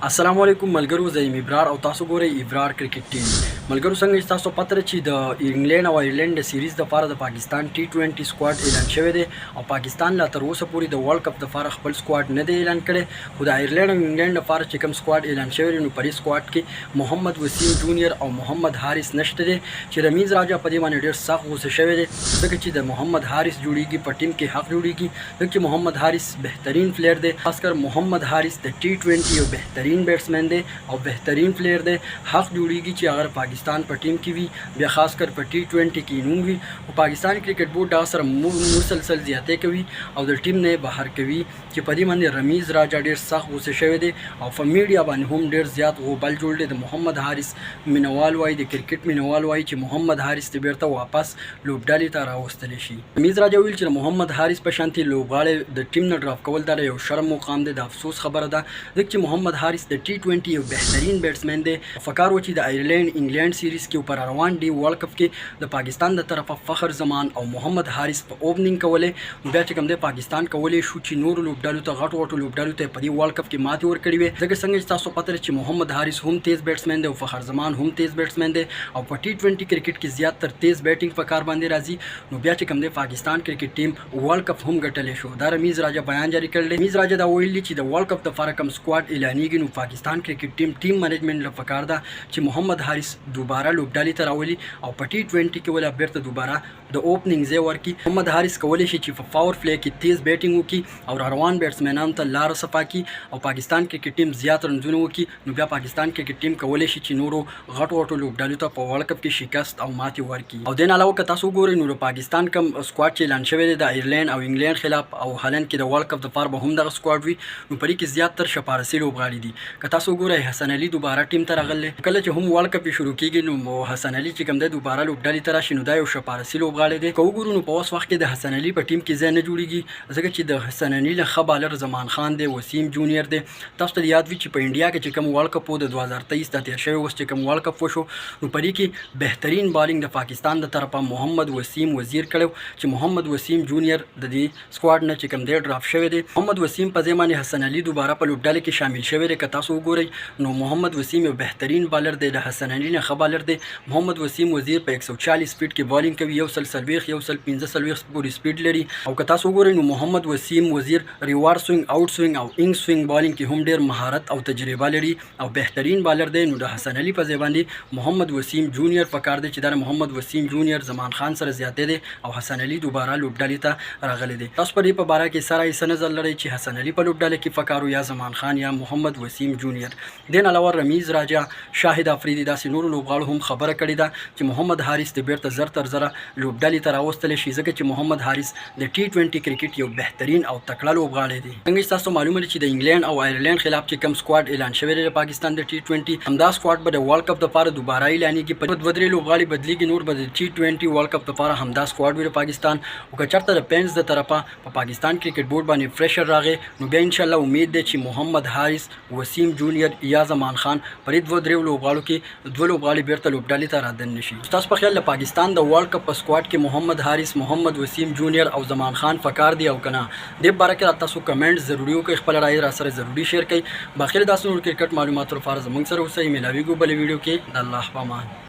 السلام علیکم ملګرو، زه یم ابرار او تاسو ګورئ ابرار کرکټ ټي وي. ملګرو څنګه چې تاسو پته چې د انګلند او آیرلند د سیریز دپاره د پاکستان T20 سکواډ اعلان شوی دی او پاکستان لا تر اوسه پورې د ورلډ کپ دپاره خپل سکواډ نه دی اعلان کړی، خو د آیرلند او انګلند دپاره چې کوم سکواډ اعلان شوی دی نو په دې سکواډ کې محمد وسیم جونیئر او محمد حارث نشته دی چې رمیز راجا په دې باندې ډېر سخت غوسه شوی دی ځکه چې د محمد حارث جوړیږي په ټیم کې حق جوړیږي ځکه چې محمد حارث بهترین پلیر دی، خاص کر محمد حارث د T20 یو بهترین بیټسمن دی او بهترین پلیر دی. حق جوړیږي چې اگر پاکستان په ټیم کې وي بیا خاص کر په T20 کې نوم وي او پاکستان کرکټ بورډ دا سره مسلسل زیاتې کوي او د ټیم نه بهر کوي چې په دې باندې رمیز راجا ډېر سخت غوسه شوی دی او په میډیا باندې هم ډېر زیات غوبل جوړ دی. د محمد حارث مینوال وایي، د کرکټ مینوال وایي چې محمد حارث ته بیرته واپس لوبډالې ته راوستلی شي. رمیز راجا ویل چې محمد حارث په شانتي لوبغاړی د ټیم نه ډراپ کول دا یو شرم مقام دی، د افسوس خبره ده ځکه چې محمد حارث د T20 یو بهترین بیټسمن دی. فکر و چې د آیرلند انګلند سیریز کې پر روان دی ورلډ کپ کې د پاکستان د طرفه فخر زمان او محمد حارث په اوپننګ کولې بیا چې کوم دی پاکستان کولې شو چې نور لوبډالو ته غټو لوبډالو ته په دې ورلډ کپ کې ماتې ورکړې وي ځکه څنګه چې تاسو پته چې محمد حارث هم تیز بیټسمن دی او فخر زمان هم تیز بیټسمن دی او په T20 کرکټ کې زیات تر تیز بیټینګ په کار باندې راځي نو بیا چې کوم دی پاکستان کرکټ ټیم ورلډ کپ هم ګټلی شو. دا رمیز راجا بیان جاری کړل. رمیز راجا دا ویلي چې د ورلډ کپ لپاره کوم سکواډ اعلانېږي نو پاکستان کرکټ ټیم منیجمنت له پکار ده چې محمد حارث دوباره لوبډالې ته راولي او په T20 کې ولا بیرته دوباره د اوپننګ ځای ورکړي. محمد حارث کولی شي چې په پاور پلی کې تیز بیټینګ وکړي او روان بیټسمنانو ته لاره صفا کړي او پاکستان کرکټ ټیم زیات رنزونه وکړي نو بیا پاکستان کرکټ ټیم کولی شي چې نورو غټو لوبډالو ته په ورلډ کپ کې شکست او ماتې ورکړي. او دې نه علاوه که تاسو وګورئ نو د پاکستان کوم سکواډ چې اعلان شوی دی د آیرلند او انګلند خلاف او هالند کې د ورلډ کپ دپاره به هم دغه سکواډ وي نو په دې کې زیات تر شپاړسي لوبغاړي دي. که تاسو وګورئ حسن علي دوباره ټیم ته راغلی، کله چې هم ورلډ کپ شروع کیږي نو حسن علي چې کوم دی دوباره لوبډالې ته راشي نو دا یو شپاړسي لوبغاړی دی. که وګورو نو په اوس وخت کې د حسن علي په ټیم کې ځای نه جوړیږي ځکه چې د حسن علي نه ښه بالر زمان خان دی، وسیم جونیئر دی. تاسو ته یاد وي چې په انډیا کې چې کوم ورلډ کپ و د 2023 ته تیر شوی اوس چې کوم ورلډ کپ وشو نو په دې کې بهترین بالینګ د پاکستان د طرفه محمد وسیم وزیر کړی چې محمد وسیم جونیئر د دې سکواډ نه چې کوم دی ډراپ شوی دی. محمد وسیم په ځای باندې حسن علي دوباره په لوبډالې کې شامل شوی دی. که تاسو وګورئ نو محمد وسیم یو بهترین بالر دی، د حسن علي نه ښه بالر دی. محمد وسیم وزیر په 140 سپیډ کې بالینګ کوي، 140 پورې سپیډ لري. او که تاسو وګورئ نو محمد وسیم وزیر ریوارډ سوینګ آوټ سوینګ او انګ سوینګ بالینګ کې هم ډېر مهارت او تجربه لري او بهترین بالر دی. نو د حسن علي په ځای باندې محمد وسیم جونیئر پکار دی چې دا محمد وسیم جونیئر زمان خان سره زیاتې دی او حسن علي دوباره لوبډالې ته راغلی دی. تاسو په دې په باره کې سره څه نظر لرئ چې حسن علي په لوبډالې کې پکارو یا زمان خان یا محمد وسیم جونیئر؟ دې نه علاوه رمیز راجا، شاهد افریدي داسې نورو لوبغاړو هم خبره کړې ده چې محمد حارث ته بیرته زر تر زره لوبډالې ته راوستلی شي ځکه چې محمد حارث د T20 کرکټ یو بهترین او تکړه لوبغاړی دی. څنګه چې تاسو معلومه ده چې د انګلند او آیرلند خلاف چې کوم سکواډ اعلان شوی دی د پاکستان د T20 همدا سکواډ به د ورلډ کپ دپاره دوباره اعلانېږي. په دوه درې لوبغاړي بدلیږي، نور به د T20 ورلډ کپ دپاره همدا سکواډ وي د پاکستان. او که چېرته د پینس د طرفه په پاکستان کرکټ بورډ باندې فریشر راغی نو بیا انشاءالله امید دی چې محمد حارث، وسیم جونیئر یا زمان خان په دې دوه درې لوبغاړو کې دوه لوبغاړي بیرته لوبډالې ته رادننه شي. تاسو په خیال د پاکستان د ورلډ کپ په سکواډ کې محمد حارث، محمد وسیم جونیئر او زمان خان فکار دی او کنه؟ دې باره کې تاسو کمنټ ضروري وکړئ، خپل رائے را سره ضروري شیر کړئ. باقي داسې نور کرکټ معلومات لپاره زموږ سره اوسئ. ملاویږو بل ویډیو کې. د الله په امان.